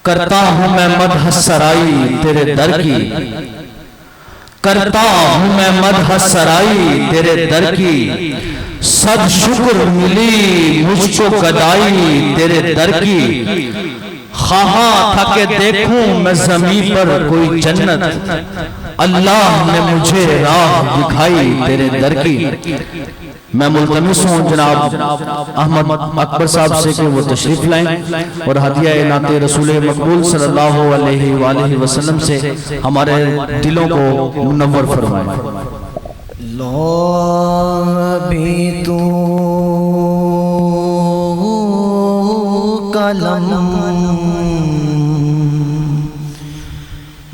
کرتا ہوں میں مدح سرائی تیرے در کی، کرتا ہوں میں مدح سرائی تیرے در کی، صد شکر ملی مجھ کو گدائی تیرے در کی، خواہاں تھا کہ دیکھوں میں زمین پر کوئی جنت، اللہ نے مجھے راہ دکھائی تیرے در کی۔ میں ملتمس ہوں جناب احمد اکبر صاحب سے کہ وہ تشریف لائیں اور ہدیہ نعت رسول مقبول صلی اللہ علیہ وآلہ وسلم سے ہمارے دلوں کو منور فرمائیں۔ لو بھی تو کلم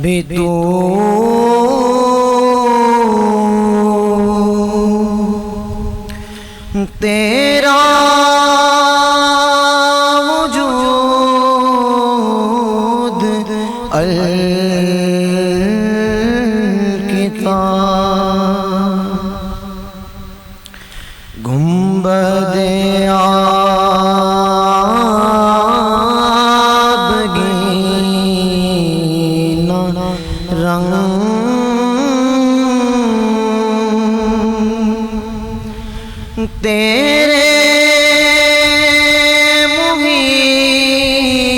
بھی تو تیرا وجود الکتاب گنبد آبگین رنگ تیرے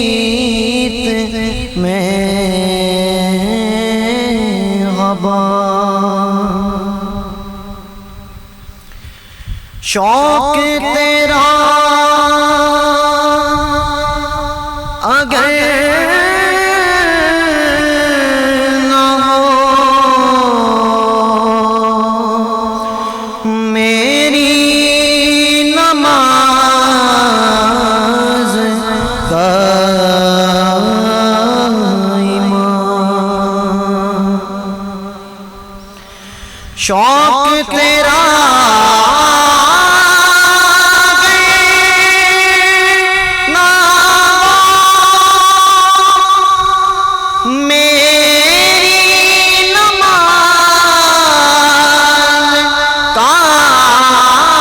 محیط میں غبا شوق تیرا اگر نہ ہو میری شوق تیرا نہ میری نماز قائمہ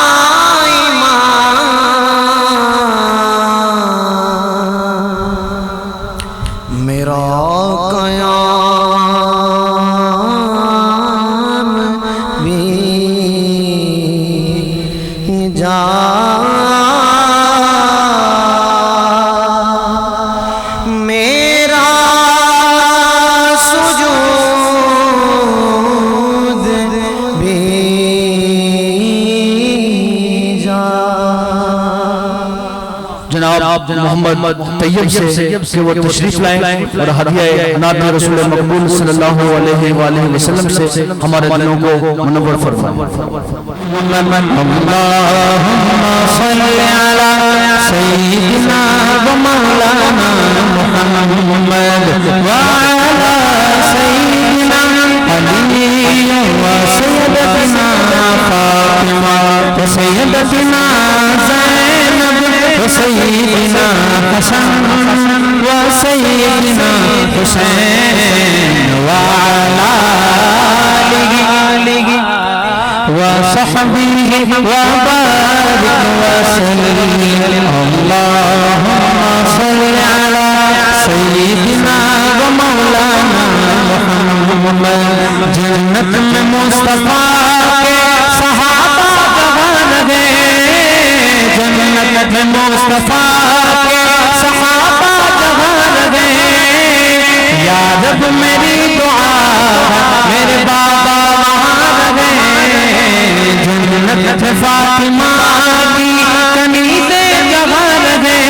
میرا میرا سجود بھی جا جناب محمد طیب سے کہ وہ تشریف لائیں اور ہدیہ نعت رسول مقبول صلی اللہ علیہ وآلہ وسلم سے ہمارے دلوں کو منور فرمائیں۔ اللہم صلی علی سیدنا و مولانا محمد وعلی سیدنا علی و سیدتنا فاطمہ و سیدتنا زینب و سیدنا حسن و سیدنا حسین وعلی آلہ وصحبه وبارك وسلم اللهم صل على سيدنا ومولانا محمد جنت میں مصطفیٰ کے صحابہ جوان گئے جنت میں مصطفیٰ کے صحابہ جوان گئے یا رب میری دعا میرے بابا جنت فاطمہ کی کنیزیں جوان گئے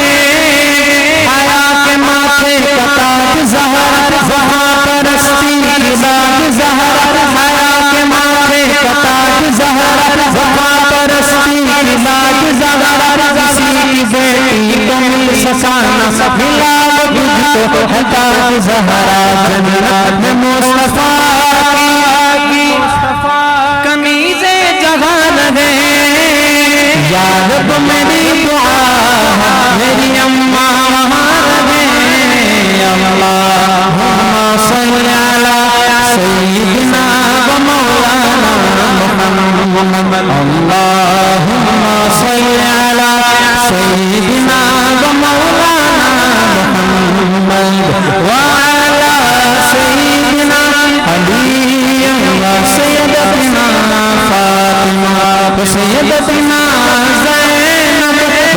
حیا کے ماتھے کا تاج زہر وہاں پرستی کی بات زہر حیا کے ماتھے کا تاج زہر وہاں پرستی کی بات زہر کسی کی بیٹی کو مل سکانا بلال تجھ کو ہے تاج زہر جنت میں مصطفیٰ کی کنیزیں جوان گئے یا رب میری دعا میری اماں وہاں رہے اللہم صلی علی سیدنا و مولانا محمد اللہم صلی علی سیدنا و مولانا محمد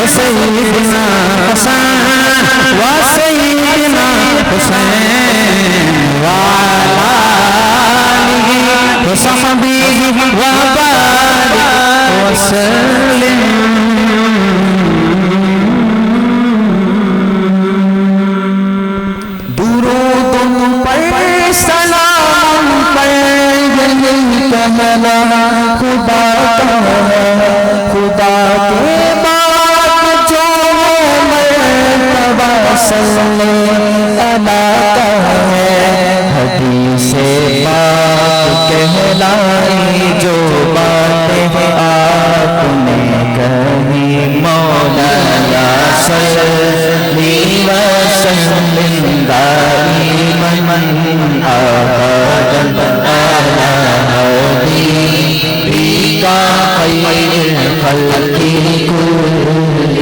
سیدنا حسین و سیدنا حسین وعلی آلہ وصحبہ وبارک وسلم. درود پر سلام پر یہی کہنا خدا کا ہے، خدا کے بعد جو مرتبہ صلی اللہ کا ہے. حدیث پاک کہلائی جو باتیں آپ نے کہی، مولانا صلی وسلم دائما ابدا علی حبیبک خیر الخلق کلہم.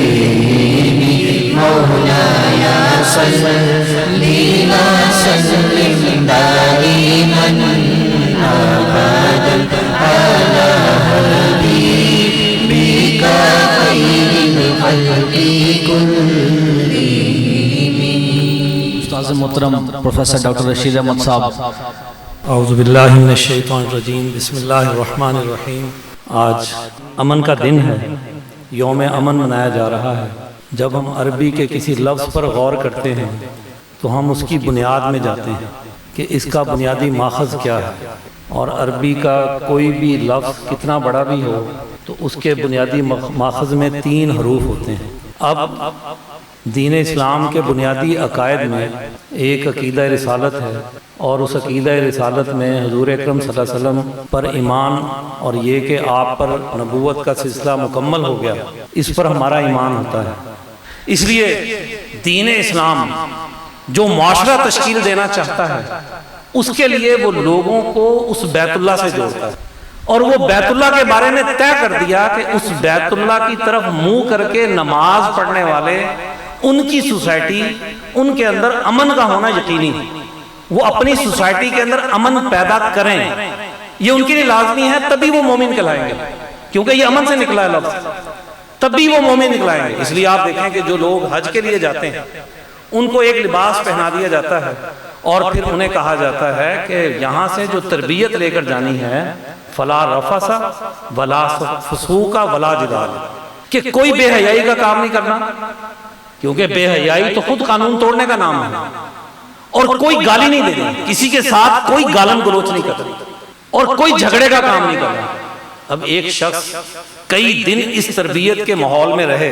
مولانا صلی وسلم دائما ابدا علی حبیبک خیر الخلق کلہم. استاذ محترم پروفیسر ڈاکٹر رشید احمد صاحب. اعوذ باللہ من الشیطان الرجیم، بسم اللہ الرحمن الرحیم. آج امن کا دن ہے، یوم امن منایا جا رہا ہے. جب ہم عربی کے کسی لفظ پر غور کرتے ہیں تو ہم اس کی بنیاد میں جاتے ہیں کہ اس کا بنیادی ماخذ کیا ہے، اور عربی کا کوئی بھی لفظ کتنا بڑا بھی ہو تو اس کے بنیادی ماخذ میں 3 حروف ہوتے ہیں. اب دین اسلام کے بنیادی عقائد میں ایک عقیدہ رسالت ہے، اور اس عقیدہ رسالت میں حضور اکرم صلی اللہ علیہ وسلم پر ایمان، اور یہ کہ آپ پر نبوت کا سلسلہ مکمل ہو گیا، اس پر ہمارا ایمان ہوتا ہے. اس لیے دین اسلام جو معاشرہ تشکیل دینا چاہتا ہے اس کے لیے وہ لوگوں کو اس بیت اللہ سے جوڑتا ہے، اور وہ بیت اللہ کے بارے میں طے کر دیا کہ اس بیت اللہ کی طرف منہ کر کے نماز پڑھنے والے، ان کی سوسائٹی، ان کے اندر امن کا ہونا یقینی ہے. وہ اپنی سوسائٹی کے اندر امن پیدا کریں، یہ ان کے لیے لازمی ہے، تبھی وہ مومن کہلائیں گے، کیونکہ یہ امن سے نکلا ہے لفظ، تبھی وہ مومن نکلائیں گے. اس لیے آپ دیکھیں کہ جو لوگ حج کے لیے جاتے ہیں ان کو ایک لباس پہنا دیا جاتا ہے، اور پھر انہیں کہا جاتا ہے کہ یہاں سے جو تربیت لے کر جانی ہے، فلا رفث ولا فسوق ولا جدال، کہ کوئی بے حیائی کا کام نہیں کرنا، کیونکہ بے حیائی تو خود قانون توڑنے کا نام ہے، اور کوئی گالی نہیں دینی، کسی کے ساتھ کوئی گالن گلوچ نہیں کرنا، اور کوئی جھگڑے کا کام نہیں کرنا. اب ایک شخص کئی دن اس تربیت کے ماحول میں رہے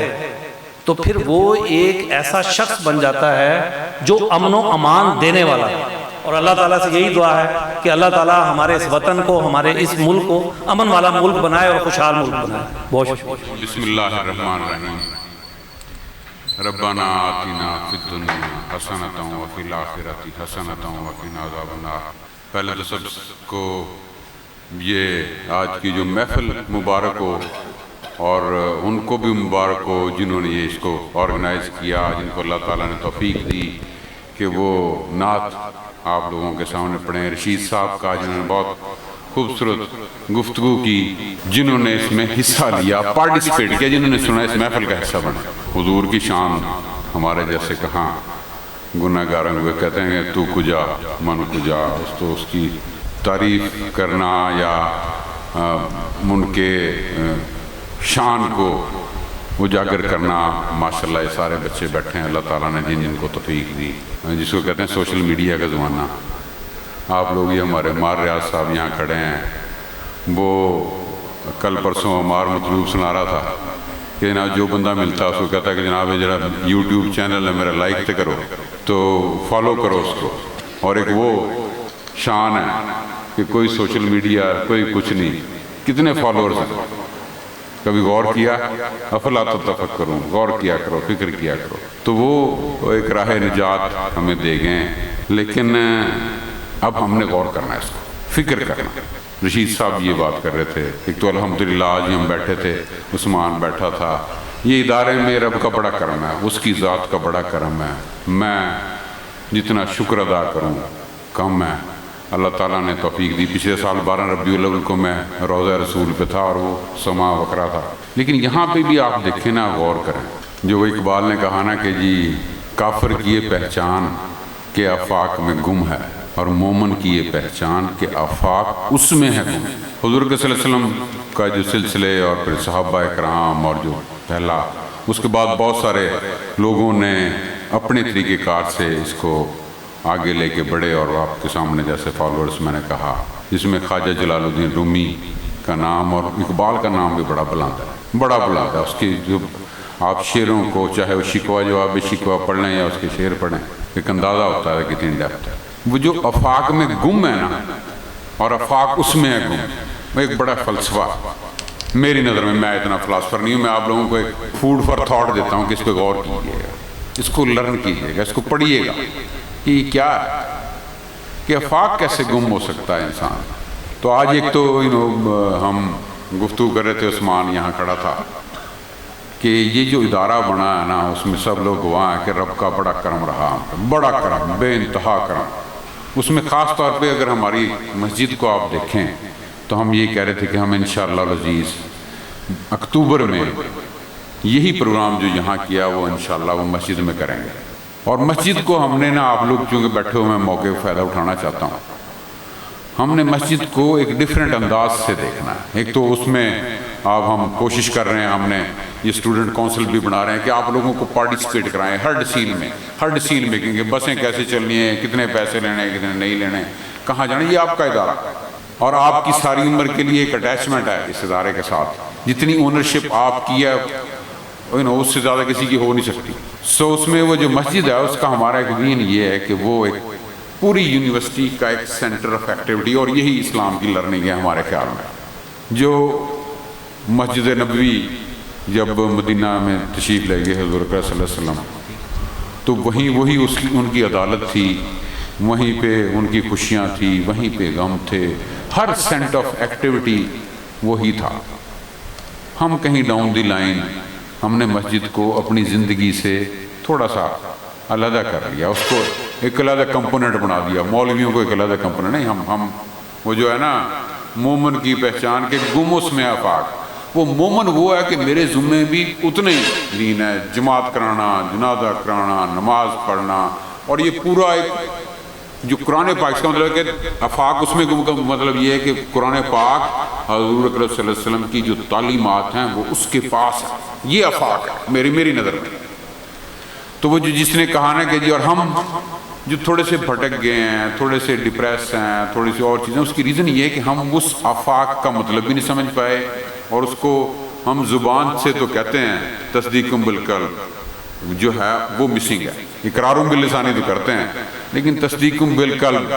تو پھر وہ ایک ایسا شخص بن جاتا ہے جو امن و امان دینے والا ہے. اور اللہ تعالیٰ سے یہی دعا ہے کہ اللہ تعالیٰ ہمارے اس وطن کو، ہمارے اس ملک کو امن والا ملک بنائے اور خوشحال ملک بنائے. بہت شکریہ. بسم اللہ الرحمن الرحیم. ربنا آتنا فی الدنیا حسنۃ وفی الآخرۃ حسنۃ وقنا عذاب النار. پہلے تو سب کو یہ آج کی جو محفل مبارک ہو، اور ان کو بھی مبارک ہو جنہوں نے یہ اس کو آرگنائز کیا، جن کو اللہ تعالیٰ نے توفیق دی کہ وہ نعت آپ لوگوں کے سامنے پڑھیں. رشید صاحب کا جنہوں نے بہت خوبصورت گفتگو کی، جنہوں نے اس میں حصہ لیا، پارٹیسپیٹ کیا، جنہوں نے سنا اس محفل کا حصہ بنا. حضور کی شان ہمارے جیسے کہاں گناہ گاروں ہوئے کہتے ہیں کہ تو کجا من کجا، تو اس کی تعریف کرنا یا ان کے شان کو اجاگر کرنا. ماشاءاللہ یہ سارے بچے بیٹھے ہیں، اللہ تعالیٰ نے جن کو توفیق دی، جس کو کہتے ہیں سوشل میڈیا کا زمانہ. آپ لوگ یہ ہمارے مار ریاض صاحب یہاں کھڑے ہیں، وہ کل پرسوں عمار مطلوب سنا رہا تھا کہ جناب جو بندہ ملتا ہے اس کو کہتا ہے کہ جناب یہ جڑا یوٹیوب چینل ہے میرا لائک تے کرو، تو فالو کرو اس کو. اور ایک وہ شان ہے کہ کوئی سوشل میڈیا، کوئی کچھ نہیں، کتنے فالوورز ہیں. کبھی غور کیا؟ افلا تتفکرون، غور کیا کرو، فکر کیا کرو. تو وہ ایک راہ نجات ہمیں دے گئے ہیں، لیکن اب ہم نے غور کرنا ہے، اس کو فکر کرنا. رشید صاحب یہ بات کر رہے تھے. ایک تو الحمدللہ آج ہم بیٹھے تھے، عثمان بیٹھا تھا. یہ ادارے میں رب کا بڑا کرم ہے، اس کی ذات کا بڑا کرم ہے. میں جتنا شکر ادا کروں کم ہے. اللہ تعالیٰ نے توفیق دی. پچھلے سال 12 ربیع الاول کو میں روضہ رسول پہ تھا اور وہ سما وقرا تھا. لیکن یہاں پہ بھی آپ دیکھیں نا، غور کریں، جو وہ اقبال نے کہا نا کہ جی کافر کی یہ پہچان کہ آفاق میں گم ہے، اور مومن کی یہ پہچان کہ آفاق اس میں ہے گم۔ حضور کے صلی اللہ علیہ وسلم کا جو سلسلے اور پھر صحابہ کرام اور جو پہلا، اس کے بعد بہت سارے لوگوں نے اپنے طریقہ کار سے اس کو آگے لے کے بڑھے، اور آپ کے سامنے جیسے فالورز میں نے کہا، جس میں خواجہ جلال الدین رومی کا نام اور اقبال کا نام بھی بڑا بلند ہے، بڑا بلند ہے۔ اس کی جو آپ شعروں کو، چاہے وہ شکوہ جواب شکوہ پڑھ لیں یا اس کے شعر پڑھیں، ایک اندازہ ہوتا ہے کتنی ڈیپتھ ہے۔ وہ جو آفاق میں گم ہے نا، اور آفاق اس میں ہے گم، وہ ایک بڑا فلسفہ میری نظر میں اتنا فلاسفر نہیں ہوں، میں آپ لوگوں کو ایک فوڈ فار تھاٹ دیتا ہوں کہ اس پہ غور کیجیے گا، اس کو لرن کیجیے گا، اس کو پڑھیے گا کہ یہ کیا ہے، کہ آفاق کیسے گم ہو سکتا ہے انسان۔ تو آج ایک تو ہم گفتگو کر رہے تھے، عثمان یہاں کھڑا تھا، کہ یہ جو ادارہ بنا ہے نا، اس میں سب لوگ گواہ ہیں کہ رب کا بڑا کرم رہا، بڑا کرم، بے انتہا کرم۔ اس میں خاص طور پہ اگر ہماری مسجد کو آپ دیکھیں تو ہم یہ کہہ رہے تھے کہ ہم انشاءاللہ العزیز اکتوبر میں یہی پروگرام جو یہاں کیا وہ انشاءاللہ وہ مسجد میں کریں گے، اور مسجد کو ہم نے نا، آپ لوگ چونکہ بیٹھے ہوئے میں موقع فائدہ اٹھانا چاہتا ہوں، ہم نے مسجد کو ایک ڈیفرنٹ انداز سے دیکھنا ہے۔ ایک تو اس میں اب ہم کوشش کر رہے ہیں، ہم نے یہ اسٹوڈنٹ کونسل بھی بنا رہے ہیں کہ آپ لوگوں کو پارٹیسپیٹ کرائیں ہر ڈسیزن میکنگ، کہ بسیں کیسے چلنی ہیں، کتنے پیسے لینے ہیں، کتنے نہیں لینے ہیں، کہاں جانا، یہ آپ کا ادارہ، اور آپ کی ساری عمر کے لیے ایک اٹیچمنٹ ہے اس ادارے کے ساتھ، جتنی اونرشپ آپ کی ہے اس سے زیادہ کسی کی ہو نہیں سکتی۔ سو اس میں وہ جو مسجد ہے اس کا ہمارا ایک دین یہ ہے کہ وہ ایک پوری یونیورسٹی کا ایک سینٹر آف ایکٹیویٹی، اور یہی اسلام کی لرننگ ہے ہمارے خیال میں۔ جو مسجد نبوی جب مدینہ میں تشریف لے گئے حضور صلی اللہ علیہ وسلم، تو وہی ان کی عدالت تھی، وہیں پہ ان کی خوشیاں تھی، وہیں پہ غم تھے، ہر سینٹر آف ایکٹیویٹی وہی تھا۔ ہم کہیں ڈاؤن دی لائن ہم نے مسجد کو اپنی زندگی سے تھوڑا سا علیحدہ کر لیا، اس کو ایک علیحدہ کمپوننٹ بنا دیا، مولویوں کو ایک علیحدہ کمپوننٹ نہیں، ہم وہ جو ہے نا مومن کی پہچان کے گم اس میں آفاق، وہ مومن وہ ہے کہ میرے ذمے بھی اتنے دین ہے، جماعت کرانا، جنازہ کرانا، نماز پڑھنا، اور یہ پورا ایک جو قرآن پاک، اس کا مطلب ہے کہ آفاق اس میں گم کا مطلب یہ ہے کہ قرآن پاک حضور صلی اللہ علیہ وسلم کی جو تعلیمات ہیں وہ اس کے پاس ہے، یہ آفاق ہے میری نظر میں۔ تو وہ جو جس نے کہا نا کہ جی، اور ہم جو تھوڑے سے بھٹک گئے ہیں، تھوڑے سے ڈپریس ہیں، تھوڑی سی اور چیزیں، اس کی ریزن یہ ہے کہ ہم اس آفاق کا مطلب بھی نہیں سمجھ پائے، اور اس کو ہم زبان سے تو کہتے ہیں تصدیق بالقلب جو ہے وہ مسنگ ہے، اقرار باللسانی تو کرتے ہیں لیکن تصدیق بالقلب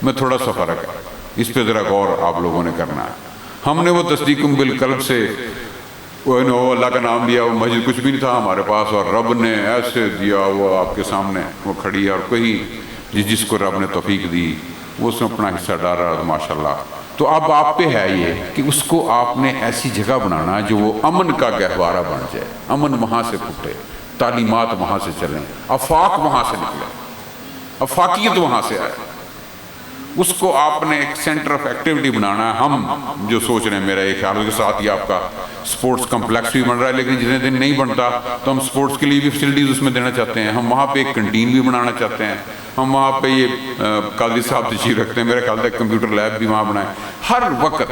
میں تھوڑا سا فرق ہے، اس پہ ذرا غور آپ لوگوں نے کرنا ہے۔ ہم نے وہ تصدیق بالقلب سے وہ اللہ کا نام لیا، وہ مسجد کچھ بھی نہیں تھا ہمارے پاس، اور رب نے ایسے دیا، وہ آپ کے سامنے وہ کھڑی ہے، اور کہیں جس کو رب نے توفیق دی وہ اس میں اپنا حصہ ڈال رہا ہے، ماشاءاللہ۔ تو اب آپ پہ ہے یہ کہ اس کو آپ نے ایسی جگہ بنانا جو وہ امن کا گہوارہ بن جائے، امن وہاں سے پھوٹے، تعلیمات وہاں سے چلیں، آفاق وہاں سے نکلے، آفاقیت وہاں سے آئے، اس کو آپ نے ایک سینٹر آف ایکٹیویٹی بنانا ہے۔ ہم جو سوچ رہے ہیں، میرا ایک خیال کے ساتھ ہی آپ کا سپورٹس کمپلیکس بھی بن رہا ہے، لیکن جتنے دن نہیں بنتا تو ہم سپورٹس کے لیے بھی فیسلٹیز اس میں دینا چاہتے ہیں، ہم وہاں پہ ایک کنٹین بھی بنانا چاہتے ہیں، ہم وہاں پہ یہ قاضی صاحب تشریف رکھتے ہیں، میرے خیال سے کمپیوٹر لیب بھی وہاں بنائیں، ہر وقت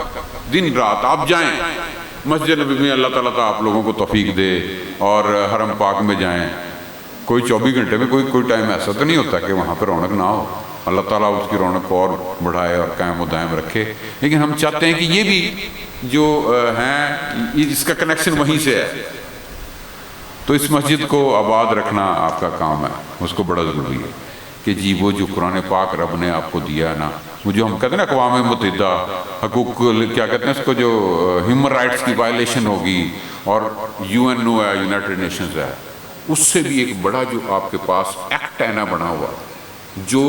دن رات آپ جائیں مسجد نبوی میں، اللہ تعالیٰ آپ لوگوں کو توفیق دے، اور حرم پاک میں جائیں، کوئی 24 گھنٹے میں کوئی ٹائم ایسا تو نہیں ہوتا کہ وہاں پہ رونق نہ ہو، اللہ تعالیٰ اس کی رونق کو اور بڑھائے اور قائم و دائم رکھے، لیکن ہم چاہتے ہیں کہ یہ بھی جو ہیں اس کا کنیکشن وہیں سے ہے، تو اس مسجد کو آباد رکھنا آپ کا کام ہے، اس کو بڑا ضروری ہے کہ جی وہ جو قرآن پاک رب نے آپ کو دیا ہے نا، وہ جو ہم کہتے ہیں نا اقوام متحدہ حقوق کیا کہتے ہیں اس کو، جو ہیومن رائٹس کی وائلیشن ہوگی، اور UNO ہے، یونائٹڈ نیشنز ہے، اس سے بھی ایک بڑا جو آپ کے پاس ایکٹ ہے نا بنا ہوا، جو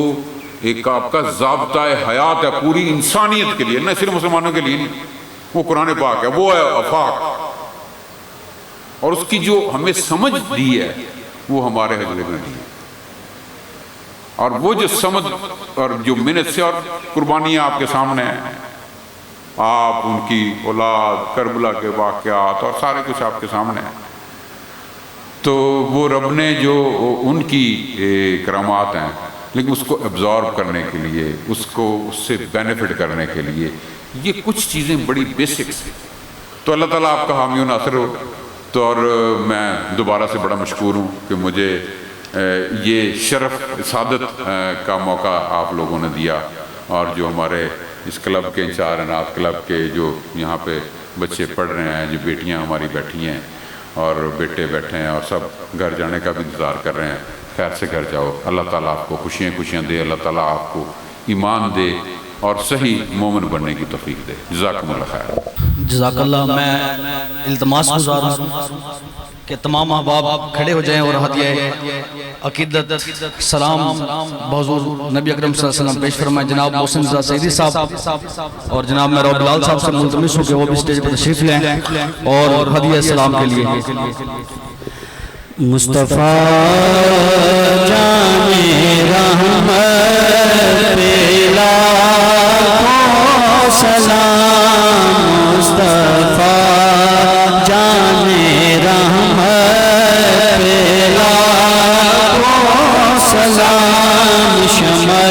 ایک آپ کا ضابطہ حیات ہے پوری انسانیت کے لیے، نہ صرف مسلمانوں کے لیے نہیں، وہ قرآن پاک ہے، وہ ہے آفاق، اور اس کی جو ہمیں سمجھ دی ہے وہ ہمارے حضرت نے دی ہے، اور وہ جو سمجھ اور جو محنت سے، اور قربانیاں آپ کے سامنے ہیں، آپ ان کی اولاد، کربلا کے واقعات اور سارے کچھ آپ کے سامنے ہیں، تو وہ رب نے جو ان کی کرامات ہیں، لیکن اس کو ایبزارب کرنے کے لیے، اس سے بینیفٹ کرنے کے لیے یہ کچھ چیزیں بڑی بیسکس ہیں. تو اللہ تعالیٰ آپ کا حامی و ناصر ہو. تو اور میں دوبارہ سے بڑا مشکور ہوں کہ مجھے یہ شرف سعادت کا موقع آپ لوگوں نے دیا، اور جو ہمارے اس کلب کے انچارج اناث کلب کے جو یہاں پہ بچے پڑھ رہے ہیں، جو بیٹیاں ہماری بیٹھی ہیں اور بیٹے بیٹھے ہیں، اور سب گھر جانے کا بھی انتظار کر رہے ہیں، خیر سے گھر جاؤ. اللہ تعالیٰ آپ کو خوشیاں دے، اللہ تعالیٰ آپ کو ایمان دے اور صحیح مومن بننے کی توفیق دے. جزاکم اللہ خیر. جزاک اللہ. میں التماس گزار ہوں کہ تمام احباب کھڑے ہو جائیں اور ہدیہ عقیدت سلام بحضور نبی اکرم صلی اللہ علیہ وسلم پیش فرمائیں. جناب محسن رضا سعیدی صاحب اور جناب میں بلال صاحب سے ملتمس ہوں کہ وہ بھی اسٹیج پر تشریف لیں اور ہدیہ سلام کے لیے. مصطفیٰ جان رحمت پہ لاکھوں سلام. مصطفیٰ جان رحمت پہ لاکھوں سلام. شمع